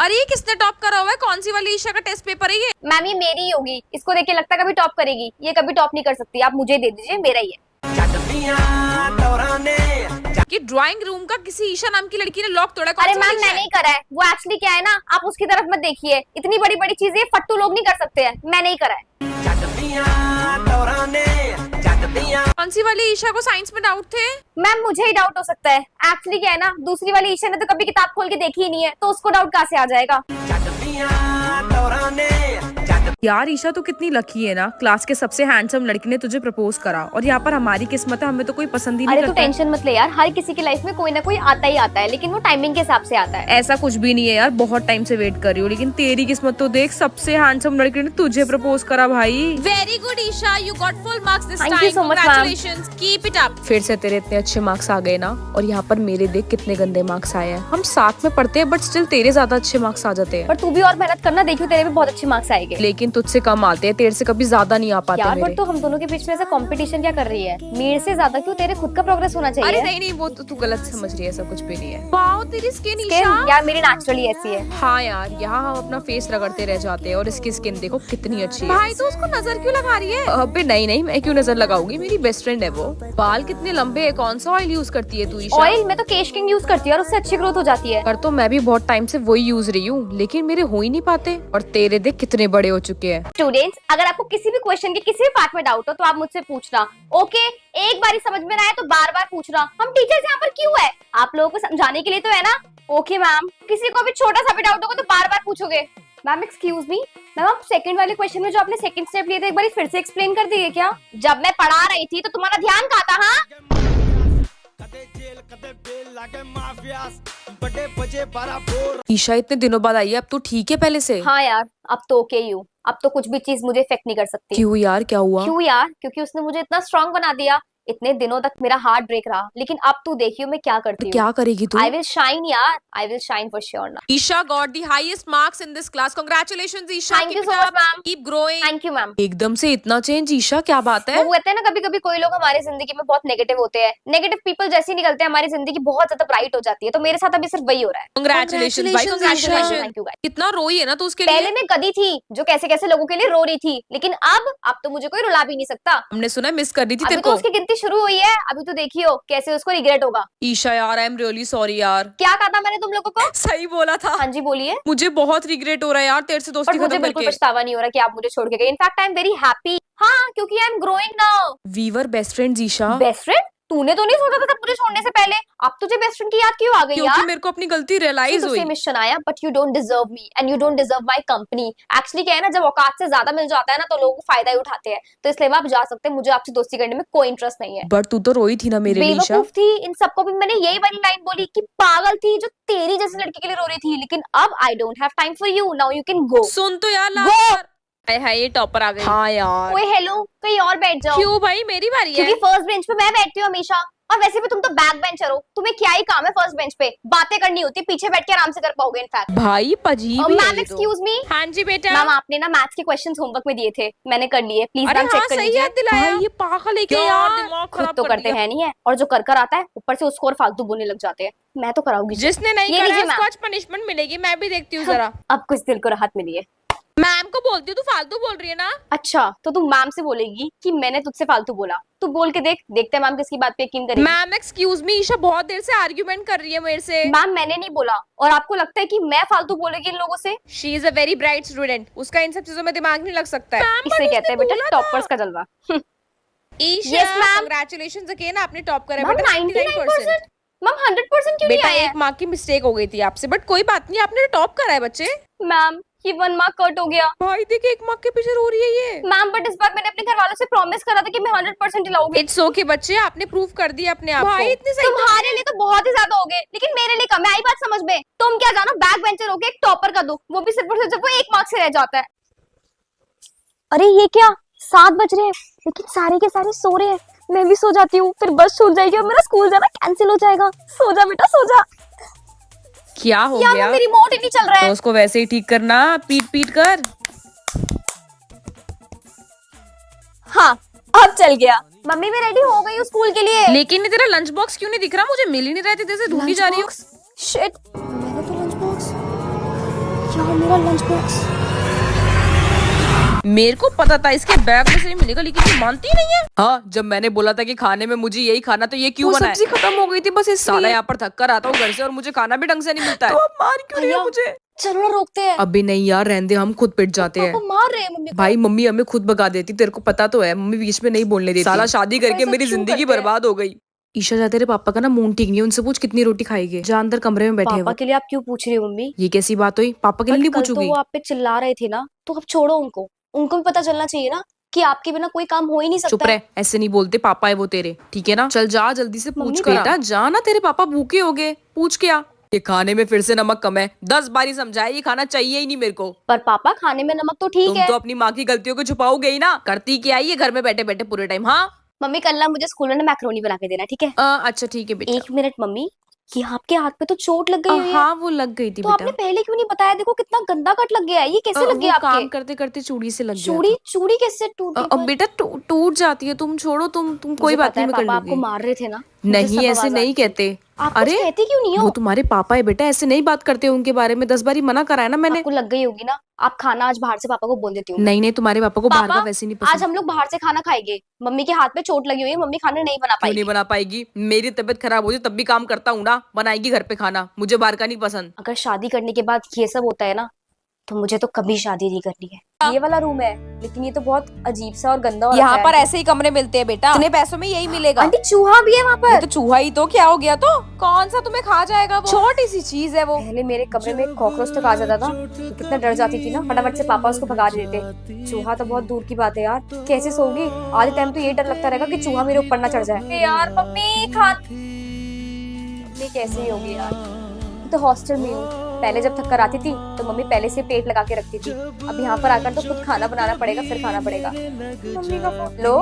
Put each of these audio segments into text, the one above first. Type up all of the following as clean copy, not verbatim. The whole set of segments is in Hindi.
अरे ये किसने टॉप करा हुआ है? कौन सी वाली ईशा का टेस्ट पेपर है ये? मैम ये मेरी ही होगी, इसको देख के लगता है कभी टॉप करेगी। ये कभी टॉप नहीं कर सकती, आप मुझे दे दीजिए, मेरा ही है। कि ड्राइंग रूम का किसी ईशा नाम की लड़की ने लॉक तोड़ा। अरे मैम मैंने ही करा है। वो एक्चुअली क्या है ना, आप उसकी तरफ मत देखिए, इतनी बड़ी बड़ी चीजें फट्टू लोग नहीं कर सकते हैं। मैंने ही करा है। कौन सी वाली ईशा को साइंस में डाउट थे? मैम मुझे ही डाउट हो सकता है। एक्चुअली क्या है ना, दूसरी वाली ईशा ने तो कभी किताब खोल के देखी ही नहीं है, तो उसको डाउट कहाँ से आ जाएगा। यार ईशा तो कितनी लकी है ना, क्लास के सबसे हैंडसम लड़की ने तुझे प्रपोज करा और यहाँ पर हमारी किस्मत है, हमें तो कोई पसंद ही नहीं अरे करता। तू टेंशन मत ले यार, हर किसी की लाइफ में कोई ना कोई आता ही आता है, लेकिन वो टाइमिंग के हिसाब से आता है। ऐसा कुछ भी नहीं है यार, बहुत टाइम से वेट कर रही हूँ, लेकिन तेरी किस्मत तो देख, सबसे हैंडसम लड़की ने तुझे प्रपोज करा भाई। Very good Isha, you got full marks this time. Thank you so much, Congratulations, keep it up। फिर से तेरे इतने अच्छे मार्क्स आ गए ना, और यहाँ पर मेरे देख कितने गंदे मार्क्स आए हैं। हम साथ में पढ़ते हैं बट स्टिल तेरे ज्यादा अच्छे मार्क्स आ जाते हैं। पर तू भी और मेहनत करना, देखियो तेरे भी बहुत अच्छे मार्क्स आएंगे। लेकिन तुझसे कम आते हैं, तेरे से कभी ज्यादा नहीं आ पाते यार मेरे। बट तो हम दोनों के बीच में ऐसा कंपटीशन क्या कर रही है? मेरे से ज्यादा क्यों, तेरे खुद का प्रोग्रेस होना चाहिए। अरे नहीं नहीं, वो तो तू गलत समझ रही है, ऐसा कुछ भी नहीं है। वाओ तेरी स्किन ईशा। यार मेरी नेचुरली ऐसी है। हाँ यार, यहाँ हम अपना फेस रगड़ते रह जाते हैं और इसकी स्किन देखो कितनी अच्छी है। भाई तो उसको नजर क्यों लगा रही है? अबे नहीं नहीं, मैं क्यों नजर लगाऊंगी, मेरी बेस्ट फ्रेंड है वो। बाल कितने लंबे है, कौन सा ऑयल यूज करती है तू ईशा? ऑयल मैं तो केश किंग यूज करती हूँ और उससे अच्छी ग्रोथ हो जाती है। पर तो मैं भी बहुत टाइम से वही यूज रही हूँ, लेकिन मेरे हो ही नहीं पाते, और तेरे देख कितने बड़े हो चुके हैं। स्टूडेंट्स, अगर आपको किसी भी क्वेश्चन के किसी भी पार्ट में डाउट हो तो आप मुझसे पूछना, ओके? एक बार ही समझ में ना आए तो बार बार पूछना। हम टीचर्स यहाँ पर क्यों है? आप लोगों को समझाने के लिए तो है ना। ओके मैम, किसी को भी छोटा सा भी डाउट होगा तो बार बार पूछोगे। मैम एक्सक्यूज मी, मैम आप सेकंड वाले क्वेश्चन में जो आपने सेकंड स्टेप लिए थे, एक बार फिर से एक्सप्लेन कर दीजिए क्या? जब मैं पढ़ा रही थी तो तुम्हारा ध्यान कहाँ था? हाँ ईशा इतने दिनों बाद आई है, अब तू ठीक है पहले से? हाँ यार, अब तो ओके ही हूँ। अब तो कुछ भी चीज मुझे इफेक्ट नहीं कर सकती। क्यों यार, क्या हुआ? क्यों यार? क्योंकि उसने मुझे इतना स्ट्रांग बना दिया। इतने दिनों तक मेरा हार्ट ब्रेक रहा, लेकिन अब तू देखियो मैं क्या करती हूँ। क्या करेगी तू? आई विल शाइन यार, I will shine for sure ना। Isha got the highest marks in this class. Congratulations Isha. Thank you so much ma'am. Keep growing. Thank you ma'am. एकदम से इतना चेंज ईशा, क्या बात है? वो कहते हैं ना, कभी कभी कोई लोग हमारी जिंदगी में बहुत नेगेटिव होते हैं। नेगेटिव पीपल जैसे ही निकलते हैं हमारी जिंदगी बहुत ज्यादा ब्राइट हो जाती है। तो मेरे साथ अभी सिर्फ वही हो रहा है। कांग्रेचुलेशंस भाई, थैंक कांग्रेचुलेशंस। You guys. कितना रोई है ना तू उसके लिए। पहले मैं गधी थी जो कैसे कैसे लोगों के लिए रो रही थी, लेकिन अब तो मुझे कोई रुला भी नहीं सकता। हमने सुना मिस कर रही थी अभी तेरे तो को। उसकी गिनती शुरू हुई है, अभी तो देखियो कैसे उसको रिग्रेट होगा। ईशा यार, आई एम रियली सॉरी यार। क्या कहा था मैंने तुम लोगों को? सही बोला था। हाँ जी बोलिए। मुझे बहुत रिग्रेट हो रहा है यार तेरे से दोस्ती पर मुझे खत्म बिल्कुल करके। पछतावा नहीं हो रहा कि आप मुझे छोड़ के गए। In fact I am very happy. हाँ, क्योंकि I am growing now. We were best friends Isha. Best friend? तूने तो नहीं सोचा था मुझे छोड़ने से पहले। अब तुझे बेस्ट फ्रेंड की याद क्यों आ गई क्योंकि यार? मेरे को अपनी गलती रियलाइज हुई। मिशन आया, but you don't deserve me and you don't deserve my company. Actually क्या है ना, जब औकात से ज्यादा मिल जाता है ना तो लोग फायदा ही उठाते हैं। तो इसलिए आप जा सकते हैं, मुझे आपसे दोस्ती करने में कोई इंटरेस्ट नहीं है। बट तू तो रोई थी ना मेरे लिए ईशा। बेवकूफ थी, इन सबको भी मैंने यही वाली लाइन बोली कि पागल थी जो तेरी जैसी लड़की के लिए रो रही थी। लेकिन अब I don't have time for you, now you can go. सुन तो यार, हाय ये टॉपर आ गई। हाँ यार। ओए हेलो, कहीं और बैठ जाओ। क्यों भाई, मेरी बारी है। क्योंकि फर्स्ट बेंच पे मैं बैठती हूँ हमेशा, और वैसे भी तुम तो बैक बेंचर हो। तुम्हें क्या ही काम है फर्स्ट बेंच पे? बातें करनी होती है, पीछे बैठ के आराम से कर पाओगे। इनफैक्ट भाई पजीब है मैम ये एक्सक्यूज मी। तो। हाँ जी बेटा। मैम आपने ना मैथ्स के क्वेश्चंस होमवर्क में दिए थे, मैंने कर लिए। प्लीज अरे मैम चेक हाँ, कर सही लीजिए। याद दिलाया। भाई ये पागल है क्या यार, दिमाग खुद खराब तो कर करते दिया। हैं नहीं है, और जो कर कर आता है ऊपर से उसको और फालतू बोलने लग जाते हैं। मैं तो कराऊंगी। जिसने नहीं ये करा लीजिए उसको मैम। आज पनिशमेंट मिलेगी, मैं भी देखती हूँ जरा। अब कुछ दिल को राहत मिली है। मैम को बोलती हूँ, तू फालतू बोल रही है ना। अच्छा, तो तू मैम से बोलेगी कि मैंने तुझसे फालतू बोला? तू बोल के देख, देखते हैं मैम किसकी बात पे यकीन करेगी। मैम एक्सक्यूज मी, ईशा बहुत देर से आर्ग्यूमेंट कर रही है मेरे से। मैम मैंने नहीं बोला, और आपको लगता है कि मैं फालतू बोलेगी इन लोगों से? She is a very bright student, उसका इन सब चीजों में दिमाग नहीं लग सकता है। इसे कहते हैं बेटा टॉपर्स का जलवा। Isha Yes, ma'am. Congratulations again, आपने टॉप करा मैम बेटा 99%। मैम 100% क्यों नहीं बेटा आया? एक मार्क की मिस्टेक हो गई थी आपसे, बट कोई बात नहीं, आपने टॉप करा है बच्चे। मैम ये 1 मार्क कट हो गया। भाई देखिए, एक मार्क के पीछे रो रही है ये। मैम बट इस बार मैंने अपने घर वालों से प्रॉमिस करा था कि मैं 100% लाऊंगी। इट्स ओके बच्चे, आपने प्रूव कर दिया अपने आप को। भाई इतने सही तुम्हारे लिए तो बहुत ही ज्यादा हो गए, लेकिन मेरे लिए कम है। आई बात समझ में? तुम क्या जानो, बैक बेंचर होके एक टॉपर का दो, वो भी सिर्फ और सिर्फ वो 1 मार्क से रह जाता है। अरे ये क्या, 7 बज रहे हैं लेकिन सारे के सारे सो रहे हैं। मैं भी सो जाती हूँ, फिर बस छूट जाएगी और मेरा स्कूल जाना कैंसिल हो जाएगा। सो जा बेटा सो जा। क्या हो यार गया? मेरी रिमोट ही नहीं चल रहा है। तो उसको वैसे ही ठीक करना, पीट पीट कर। हाँ अब चल गया। मम्मी मैं रेडी हो गई हूँ स्कूल के लिए। लेकिन ये तेरा लंच बॉक्स क्यों नहीं दिख रहा? मुझे मिल ही नहीं रहा, जैसे ढूंढी जा रही हूँ। शिट, मैंने तो लंच बॉक्स यार मेरा लंच बॉक्स। मेरे को पता था इसके बैग में से नहीं मिलेगा, लेकिन ये मानती नहीं है। हाँ, जब मैंने बोला था कि खाने में मुझे यही खाना, तो ये क्यों बनाया? सब्जी खत्म हो गई थी बस इसलिए। साला यहाँ पर थक कर आता हूँ घर से और मुझे खाना भी ढंग से नहीं मिलता है। तो अब मार क्यों रही हो मुझे? चलो ना रोकते हैं। अभी नहीं यार, रहने दे, हम खुद पिट जाते हैं। पापा मार रहे हैं मम्मी को। भाई मम्मी हमें खुद भगा देती, तेरे को पता तो है, मम्मी बीच में नहीं बोलने देती। साला शादी करके ऐसा मेरी क्यों जिंदगी करते हैं? बर्बाद हो गई। ईशा जा, तेरे पापा का ना मूड ठीक नहीं है, उनसे पूछ कितनी रोटी खाएगी। जा अंदर कमरे में बैठे हैं पापा वो। के लिए आप क्यों पूछ रही हो मम्मी? ये कैसी बात हुई? पापा के लिए नहीं कल तो पूछूंगी? वो आप पे चिल्ला रहे थे ना, तो अब छोड़ो उनको। उनको भी पता चलना चाहिए ना कि आपके बिना कोई काम हो ही नहीं चुप सकता। रह, ऐसे नहीं बोलते, पापा है वो तेरे, ठीक है ना? चल जा जल्दी से पूछ मम्मी, कर। बेटा जा ना, तेरे पापा भूखे हो गए, पूछ क्या? ये खाने में फिर से नमक कम है, 10 बारी समझाया, ये खाना चाहिए ही नहीं मेरे को। पर पापा खाने में नमक तो ठीक तुम है। तो अपनी माँ की गलतियों को छुपाओगे ही ना, करती क्या है ये घर में बैठे बैठे पूरे टाइम। हाँ मम्मी कल ना मुझे स्कूल में ना मैक्रोनी बना के देना, ठीक है? अच्छा ठीक है बेटा। 1 मिनट मम्मी, कि आपके हाथ पे तो चोट लग गई हुई है। हाँ वो लग गई थी तो बेटा। आपने पहले क्यों नहीं बताया? देखो कितना गंदा कट लग गया है। ये कैसे लग गया वो काम आपके? करते करते चूड़ी से लग गया चूड़ी चूड़ी कैसे टूट था। गई? अब बेटा टूट जाती है, तुम छोड़ो, तुम कोई बात नहीं, मैं कर पापा आपको लूंगी। मार रहे थे ना, मुझे नहीं सब ऐसे आवाज नहीं आती थी। कहते। आप कुछ कहती क्यों नहीं वो हो? तुम्हारे पापा है बेटा, ऐसे नहीं बात करते उनके बारे में, 10 बारी मना कराया ना मैंने। आपको लग गई होगी ना। आप खाना आज बाहर से पापा को बोल देती हूँ। नहीं नहीं, तुम्हारे पापा को बाहर का पापा वैसे नहीं आज पसंद। हम लोग बाहर से खाना खाएंगे। मम्मी के हाथ पे चोट लगी हुई है, मम्मी खाना नहीं बना क्यों नहीं पाएगी। बना पाएगी? मेरी तबीयत खराब हो जाए तब भी काम करता हूँ ना, बनाएगी घर पे खाना, मुझे बाहर का नहीं पसंद। अगर शादी करने के बाद ये सब होता है ना, तो मुझे तो कभी शादी नहीं करनी है। ये वाला रूम है, लेकिन ये तो बहुत अजीब सा और गंदा हो रखा यहाँ है। पर ऐसे ही कमरे मिलते हैं बेटा, इतने पैसों में यही मिलेगा। आंटी चूहा भी है वहाँ पर। तो चूहा ही तो क्या हो गया, तो कौन सा तुम्हें खा जाएगा? वो छोटी सी चीज है वो। पहले मेरे कमरे में कॉकरोच तक आ जाता था, तो कितना डर जाती थी ना, फटाफट से पापा उसको भगा देते। चूहा तो बहुत दूर की बात है यार, कैसे सोगी? आधे टाइम तो ये डर लगता रहेगा कि चूहा मेरे ऊपर ना चढ़ जाए। यार मम्मी मम्मी कैसे ही होगी यार? मैं तो हॉस्टल में हूँ। पहले जब थक कर आती थी तो मम्मी पहले से प्लेट लगा के रखती थी। अब यहाँ पर आकर तो खुद खाना बनाना पड़ेगा, फिर खाना पड़ेगा। मम्मी का फोन लो।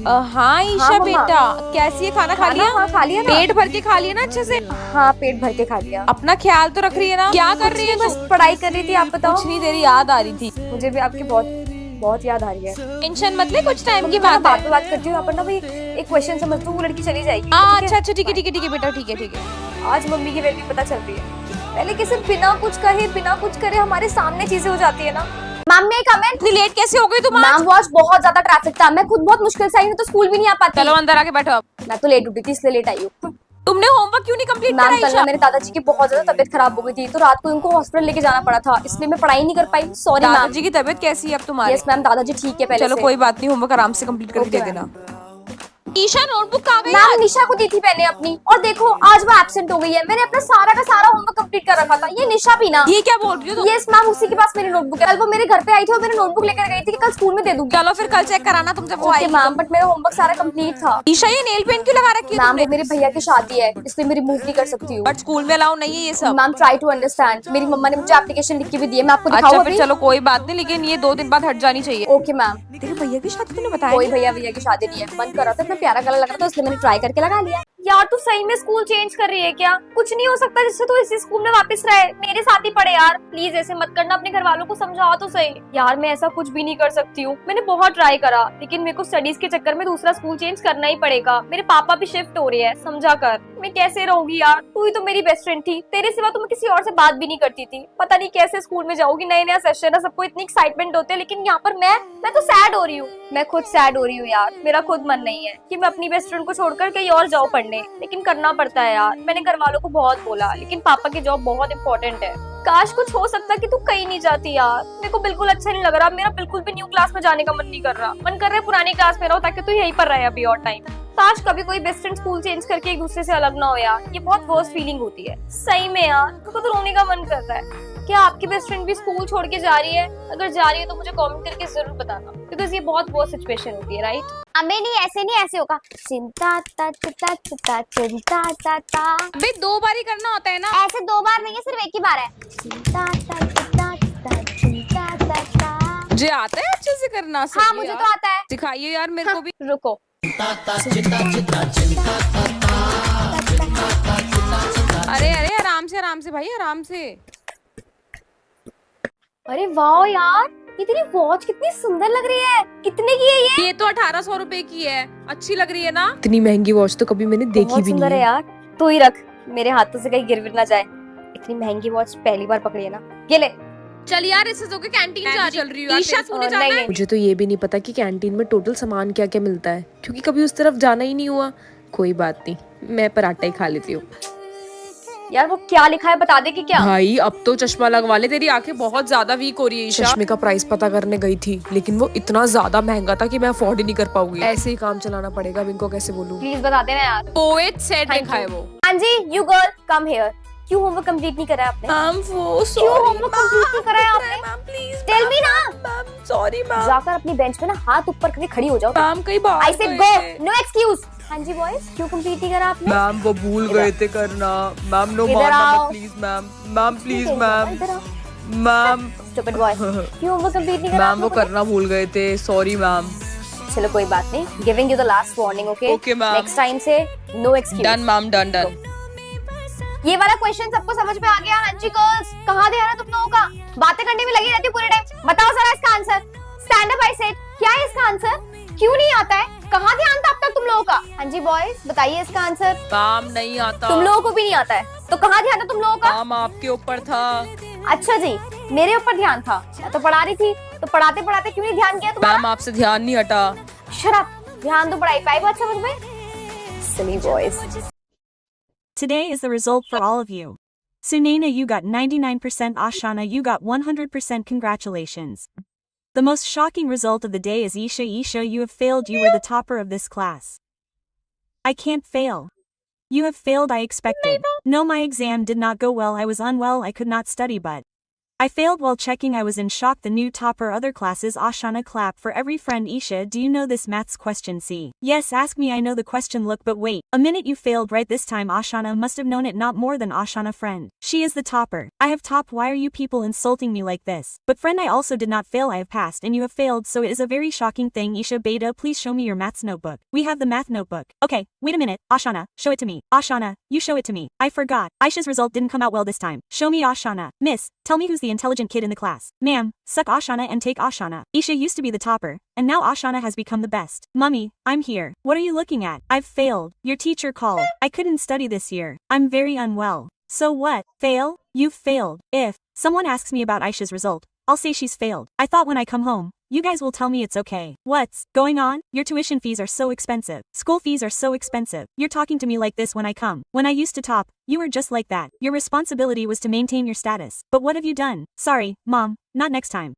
हाँ ईशा हाँ, मम्मा। बेटा, कैसी है? खाना खा लिया? हाँ खा लिया ना। पेट भर के खा लिया ना अच्छे से? हाँ पेट भर के खा लिया। अपना ख्याल तो रख रही है ना? क्या कर रही है? बस पढ़ाई कर रही थी। आप बताओ। कुछ नहीं, तेरी याद आ रही थी। मुझे भी आपकी बहुत बहुत याद आ रही है। टेंशन मत ले, कुछ टाइम की मैं बात बाद है। में बात करती हूँ। अपन ना भाई एक क्वेश्चन समझ लो, वो लड़की चली जाएगी। अच्छा अच्छा ठीक है ठीक है ठीक है बेटा, ठीक है ठीक है। आज मम्मी की वैल्यू पता चल रही है। पहले किसी बिना कुछ कहे बिना कुछ करे हमारे सामने चीजें हो जाती है ना। मैम ने कमेंट, इतनी लेट कैसे हो गई तुम आज? मैम वॉच बहुत ज्यादा ट्रैफिक था, मैं खुद बहुत मुश्किल से आई हूँ, तो स्कूल भी नहीं आ पाती। चलो अंदर आके बैठो अब। मैं तो लेट उठी थी इसलिए लेट आई हूँ। तुमने होमवर्क क्यों नहीं कंप्लीट मैम करा कल ना मेरे दादाजी की बहुत ज्यादा तबीयत खराब हो गई थी, तो रात को उनको हॉस्पिटल लेके जाना पड़ा था, इसलिए मैं पढ़ाई नहीं कर पाई। Sorry ma'am. दादाजी की तबीयत कैसी है अब तुम्हारी? यस मैम, दादाजी ठीक है पहले चलो से। कोई बात नहीं, होमवर्क आराम से कंप्लीट करके दे Okay, देना। ईशा नोटबुक कहाँ गई? मैम निशा को दी थी मैंने अपनी, और देखो आज वो एब्सेंट हो गई है। मैंने अपना सारा का सारा होमवर्क कंप्लीट कर रखा था। ये निशा भी ना। ये क्या बोल रही हो तुम? यस मैम, उसी के पास मेरी नोटबुक है। कल वो मेरे घर पे आई थी और मेरी नोटबुक लेकर गई थी कि कल स्कूल में दे दूंगी। चलो फिर कल चेक कराना तुमसे वो ओके आएगी। मैम, बट मेरा होमवर्क सारा कंप्लीट था। ईशा ये नेल पेंट क्यों लगा रखी है मैम तुमने? वो मेरे भैया की शादी है, इसलिए मैं रिमूव नहीं कर सकती हूँ। बट स्कूल में अलाउ नहीं है ये सब। Ma'am try to understand. मेरी मम्मा ने मुझे एप्लीकेशन लिख के भी दी है, मैं आपको दिखाऊं अच्छा अभी? फिर चलो कोई बात नहीं, लेकिन ये 2 दिन बाद हट जानी चाहिए। Okay ma'am. तेरे भैया की शादी तूने बताया कोई नहीं? भैया की शादी नहीं है। मन कर रहा था, इतना प्यारा गला लग रहा था, इसलिए मैंने ट्राई करके लगा लिया। यार तू सही में स्कूल चेंज कर रही है क्या? कुछ नहीं हो सकता जिससे तू इसी स्कूल में वापस रहे, मेरे साथ ही पढ़े। यार प्लीज ऐसे मत करना, अपने घर वालों को समझाओ तो सही। यार मैं ऐसा कुछ भी नहीं कर सकती हूँ, मैंने बहुत ट्राई करा, लेकिन मेरे को स्टडीज के चक्कर में दूसरा स्कूल चेंज करना ही पड़ेगा। मेरे पापा भी शिफ्ट हो रही है, समझा कर। मैं कैसे रहूंगी यार? तू ही तो मेरी बेस्ट फ्रेंड थी, तेरे सिवा तो मैं किसी और से बात भी नहीं करती थी। पता नहीं कैसे स्कूल में जाऊंगी, नया नया सेशन है, सबको इतनी एक्साइटमेंट होते हैं, लेकिन यहाँ पर मैं तो सैड हो रही हूँ। मैं खुद सैड हो रही हूँ यार। मेरा खुद मन नहीं है कि मैं अपनी बेस्ट फ्रेंड को छोड़कर कहीं और जाऊँ पढ़ने, लेकिन करना पड़ता है यार। मैंने घर वालों को बहुत बोला, लेकिन पापा की जॉब बहुत इंपॉर्टेंट है। काश कुछ हो सकता कि तू कहीं नहीं जाती यार। मेरे को बिल्कुल अच्छा नहीं लग रहा, मेरा बिल्कुल भी न्यू क्लास में जाने का मन नहीं कर रहा। मन कर रहा है पुरानी क्लास में रहो, ताकि तू यहीं पर रहे अभी और टाइम। काश कभी कोई बेस्ट फ्रेंड स्कूल चेंज करके एक दूसरे से अलग ना हो यार, ये बहुत वर्स्ट फीलिंग होती है सही में यार। मेरे को तो रोने का मन कर रहा है। क्या आपकी बेस्ट फ्रेंड भी स्कूल छोड़ के जा रही है? अगर जा रही है तो मुझे कमेंट करके जरूर बताना, बिकॉज़ ये बहुत वर्स्ट सिचुएशन होती है, राइट? अबे नहीं ऐसे होगा। चिंता ता चिंता चिंता चिंता ता ता। अबे 2 बार ही करना होता है ना? ऐसे 2 बार नहीं है, सिर्फ एक ही बार है। चिंता ता चिंता चिंता चिंता ता ता। मुझे आता है अच्छे से करना। हाँ सही है मुझे यार। तो आता है। सिखाइए यार मेरे को भी। रुको। अरे अरे आराम से भाई, आराम से। अरे वाह यार, ये तेरी वॉच कितनी सुंदर लग रही है। कितने की है ये तो 1800 रुपए की है, अच्छी लग रही है ना? इतनी महंगी वॉच तो कभी मैंने देखी बहुत भी सुंदर नहीं है यार। तू ही रख, मेरे हाथों से कहीं गिर विर ना जाए। इतनी महंगी वॉच पहली बार पकड़ी है ना। ये ले, चल यार इससे तो कैंटीन जा चल रही हूँ ईशा तूने जाना है? मुझे तो ये भी नहीं पता कि कैंटीन में टोटल सामान क्या क्या मिलता है, क्योंकि कभी उस तरफ जाना ही नहीं हुआ। कोई बात नहीं, मैं पराठा ही खा लेती हूँ। यार वो क्या लिखा है बता दे कि क्या। भाई अब तो चश्मा लगवा ले, तेरी आंखें बहुत ज्यादा वीक हो रही है ईशा। चश्मे का प्राइस पता करने गई थी, लेकिन वो इतना ज्यादा महंगा था कि मैं अफोर्ड ही नहीं कर पाऊंगी। ऐसे ही काम चलाना पड़ेगा, अब इनको कैसे बोलूं। प्लीज बता देना यार। पोएट सेट लिखा है वो। हाँ जी, यू गर्ल कम हियर। क्यों होमवर्क कंप्लीट नहीं करा आपने? मैम वो क्यों होमवर्क कंप्लीट नहीं करा है आपने? मैम प्लीज टेल मी ना। Ma'am sorry ma'am. जाकर अपनी बेंच पे ना हाथ ऊपर करके खड़ी हो जाओ। मैम कई बार I said go, no excuse. हाँ जी बॉयज, क्यों कंप्लीट नहीं करा आपने? मैम वो भूल गए थे करना। मैम नो इधर मारना आओ। Please ma'am. Ma'am please ma'am. इधर आओ। मैम स्टूपिड बॉय, क्यों होमवर्क कंप्लीट नहीं करा? मैम वो करना भूल गए थे, सॉरी मैम। चलो कोई बात नहीं, giving you the last warning, okay? Okay, ma'am. Next time से no excuse. Done ma'am done done. ये वाला क्वेश्चन सबको समझ में आ गया? हाँ जी गर्ल्स, कहाँ ध्यान है तुम लोगों का? बातें करने में लगी रहती हो पूरे टाइम। बताओ जरा इसका answer. Stand up I said. क्या है इसका आंसर? क्यों नहीं आता है? कहाँ ध्यान था अब तक तुम लोगों का? हाँ जी बॉयज बताइए इसका आंसर। काम नहीं आता। तुम लोगों को भी नहीं आता है तो कहाँ ध्यान था तुम लोगों का? काम आपके ऊपर था। अच्छा जी, मेरे ऊपर ध्यान था, मैं तो पढ़ा रही थी, तो पढ़ाते पढ़ाते क्यों नहीं ध्यान किया तुम्हारा? मैम आपसे ध्यान नहीं हटा। शराब, ध्यान तो पढ़ाई पाई बात समझ में। Silly boys. Today is the result for all of you. Sunaina, you got 99%. Ashana, you got 100%. Congratulations. The most shocking result of the day is Isha. Isha, you have failed. You were the topper of this class. I can't fail. You have failed. I expected. No, my exam did not go well. I was unwell. I could not study, but I failed while checking. I was in shock. The new topper. Other classes. Ashana, clap for every friend. Isha, do you know this maths question? C. Yes, ask me. I know the question. Look, but wait a minute. You failed right this time. Ashana must have known it. Not more than Ashana. Friend, she is the topper. I have topped. Why are you people insulting me like this? But friend, I also did not fail. I have passed and you have failed, so it is a very shocking thing. Isha, Beta, please show me your maths notebook. We have the math notebook. Okay, wait a minute. Ashana, show it to me. Ashana, you show it to me. I forgot. Aisha's result didn't come out well this time. Show me Ashana. Miss, tell me who's the intelligent kid in the class. Ma'am, suck Ashana and take Ashana. Isha used to be the topper, and now Ashana has become the best. Mummy, I'm here. What are you looking at? I've failed. Your teacher called. I couldn't study this year. I'm very unwell. So what? Fail? You've failed. If someone asks me about Aisha's result, I'll say she's failed. I thought when I come home, you guys will tell me it's okay. What's going on? Your tuition fees are so expensive. School fees are so expensive. You're talking to me like this when I come. When I used to top, you were just like that. Your responsibility was to maintain your status. But what have you done? Sorry, Mom, not next time.